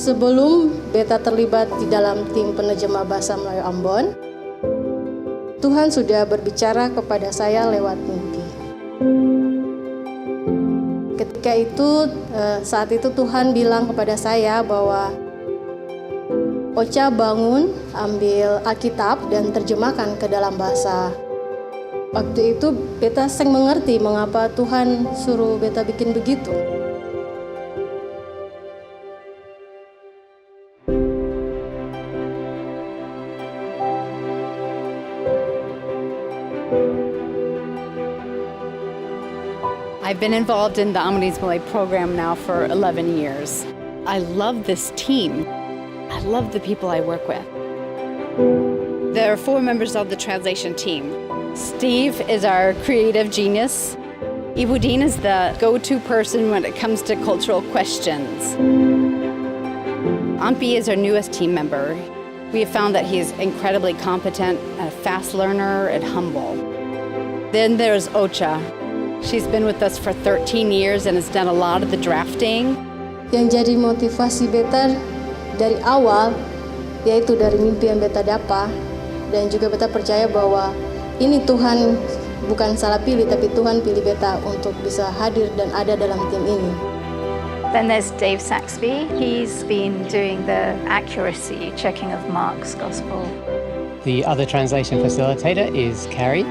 Sebelum beta terlibat di dalam tim penerjemah bahasa Melayu Ambon, Tuhan sudah berbicara kepada saya lewat mimpi. Ketika itu, saat itu Tuhan bilang kepada saya bahwa Ocha bangun, ambil Alkitab dan terjemahkan ke dalam bahasa. Waktu itu beta seng mengerti mengapa Tuhan suruh beta bikin begitu. I've been involved in the Amadis Malay program now for 11 years. I love this team. I love the people I work with. There are 4 members of the translation team. Steve is our creative genius. Ibudin is the go-to person when it comes to cultural questions. Ampi is our newest team member. We have found that he is incredibly competent, a fast learner, and humble. Then there's Ocha. She's been with us for 13 years and has done a lot of the drafting. Yang jadi motivasi beta dari awal, yaitu dari mimpi yang beta dapat, dan juga beta percaya bahwa ini Tuhan bukan salah pilih, tapi Tuhan pilih beta untuk bisa hadir dan ada dalam tim ini. Then there's Dave Saxby. He's been doing the accuracy checking of Mark's Gospel. The other translation facilitator is Carrie.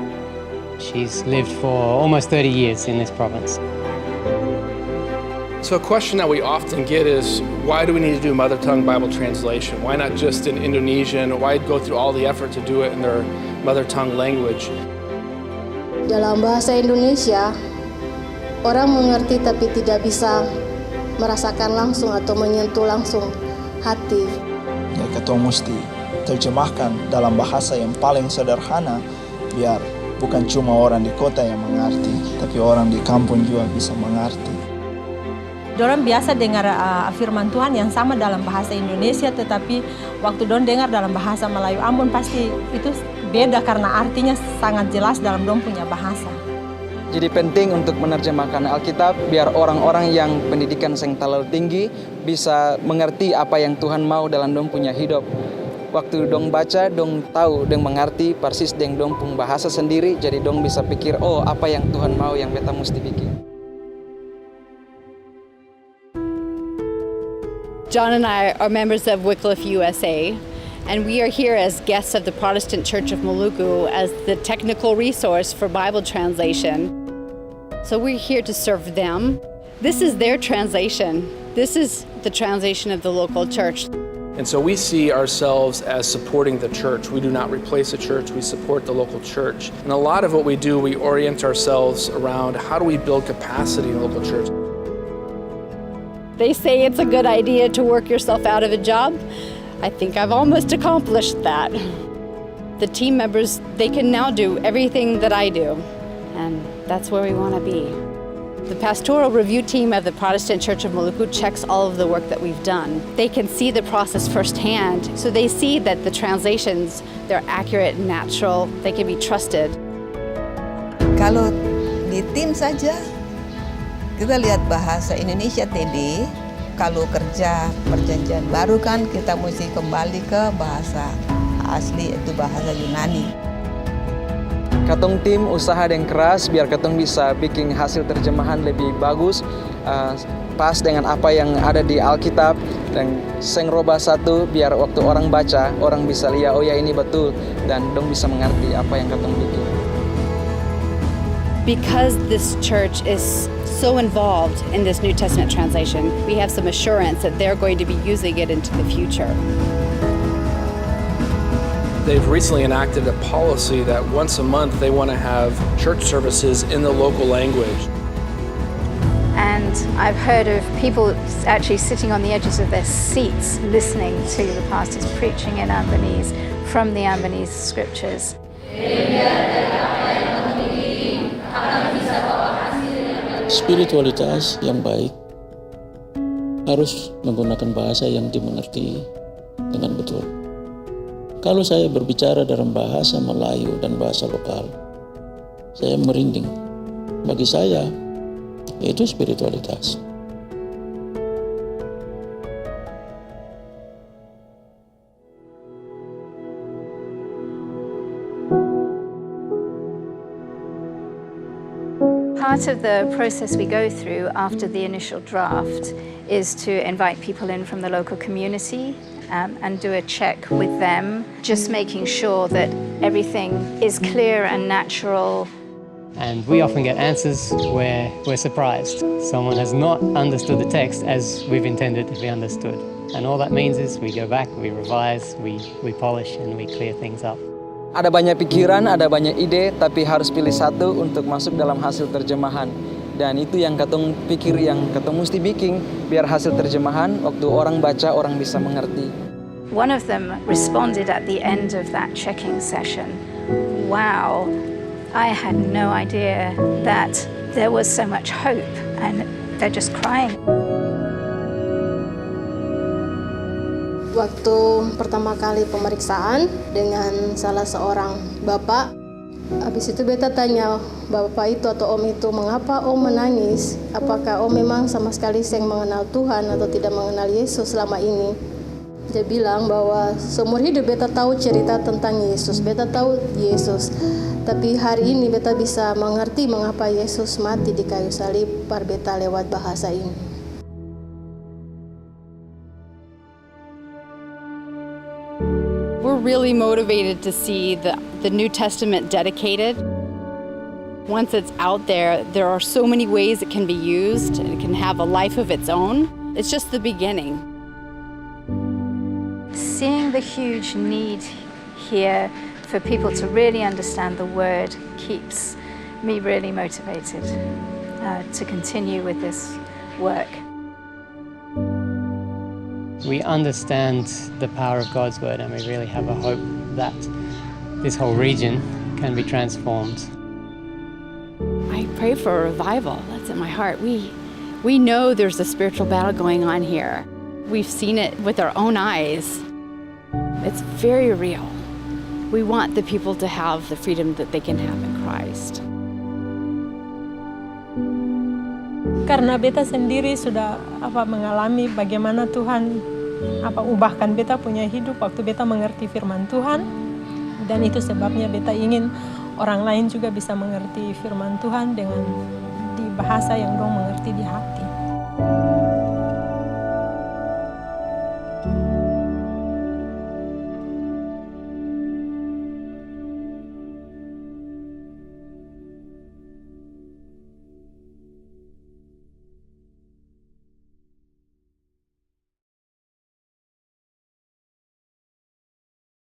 She's lived for almost 30 years in this province. So a question that we often get is, why do we need to do mother tongue Bible translation? Why not just in Indonesian? Why go through all the effort to do it in their mother tongue language? Dalam bahasa Indonesia, orang mengerti tapi tidak bisa merasakan langsung atau menyentuh langsung hati. Ya, kita mesti terjemahkan dalam bahasa yang paling sederhana biar bukan cuma orang di kota yang mengerti, tapi orang di kampung juga bisa mengerti. Dorang biasa dengar firman Tuhan yang sama dalam bahasa Indonesia, tetapi waktu dorang dengar dalam bahasa Melayu Ambon pasti itu beda karena artinya sangat jelas dalam dorang punya bahasa. Jadi penting untuk menerjemahkan Alkitab biar orang-orang yang pendidikan yang terlalu tinggi bisa mengerti apa yang Tuhan mau dalam dorang punya hidup. Waktu dong baca, dong tahu, dong mengerti persis dengan dong pun bahasa sendiri, jadi dong bisa pikir, oh apa yang Tuhan mau yang beta mesti bikin. John and I are members of Wycliffe USA, and we are here as guests of the Protestant Church of Maluku as the technical resource for Bible translation. So we're here to serve them. This is their translation. This is the translation of the local church. And so we see ourselves as supporting the church. We do not replace the church, we support the local church. And a lot of what we do, we orient ourselves around how do we build capacity in the local church. They say it's a good idea to work yourself out of a job. I think I've almost accomplished that. The team members, they can now do everything that I do, and that's where we want to be. The pastoral review team of the Protestant Church of Maluku checks all of the work that we've done. They can see the process firsthand, so they see that the translations, they're accurate and natural, they can be trusted. Kalau di tim saja, kita lihat bahasa Indonesia TD, kalau kerja perjanjian baru kan kita mesti kembali ke bahasa asli, itu bahasa Yunani. Katong tim usaha yang keras biar katong bisa bikin hasil terjemahan lebih bagus, pas dengan apa yang ada di Alkitab, dan seng robah satu biar waktu orang baca, orang bisa lihat, oh ya ini betul, dan dong bisa mengerti apa yang katong bikin. Because this church is so involved in this New Testament translation, we have some assurance that they're going to be using it into the future. They've recently enacted a policy that once a month they want to have church services in the local language. And I've heard of people actually sitting on the edges of their seats listening to the pastors preaching in Ambonese from the Ambonese scriptures. Spiritualitas yang baik harus menggunakan bahasa yang dimengerti dengan betul. Kalau saya berbicara dalam bahasa Melayu dan bahasa lokal, saya merinding. Bagi saya, itu spiritualitas. Part of the process we go through after the initial draft is to invite people in from the local community and do a check with them, just making sure that everything is clear and natural. And we often get answers where we're surprised. Someone has not understood the text as we've intended to be understood. And all that means is we go back, we revise, we polish, and we clear things up. Ada banyak pikiran, ada banyak ide, tapi harus pilih satu untuk masuk dalam hasil terjemahan. Dan itu yang katong pikir, yang katong mesti bikin, biar hasil terjemahan, waktu orang baca, orang bisa mengerti. One of them responded at the end of that checking session, "Wow, I had no idea that there was so much hope," and they're just crying. Waktu pertama kali pemeriksaan dengan salah seorang bapak, habis itu beta tanya bapak itu atau om itu, mengapa om menangis? Apakah om memang sama sekali seng mengenal Tuhan atau tidak mengenal Yesus selama ini? Dia bilang bahwa seumur hidup beta tahu cerita tentang Yesus, beta tahu Yesus. Tapi hari ini beta bisa mengerti mengapa Yesus mati di kayu salib par beta lewat bahasa ini. We're really motivated to see the New Testament dedicated. Once it's out there, there are so many ways it can be used. It can have a life of its own. It's just the beginning. Seeing the huge need here for people to really understand the Word keeps me really motivated to continue with this work. We understand the power of God's Word, and we really have a hope that this whole region can be transformed. I pray for a revival. That's in my heart. We know there's a spiritual battle going on here. We've seen it with our own eyes. It's very real. We want the people to have the freedom that they can have in Christ. Karena beta sendiri sudah mengalami bagaimana Tuhan ubahkan beta punya hidup waktu beta mengerti firman Tuhan, dan itu sebabnya beta ingin orang lain juga bisa mengerti firman Tuhan dengan di bahasa yang dong mengerti di hati.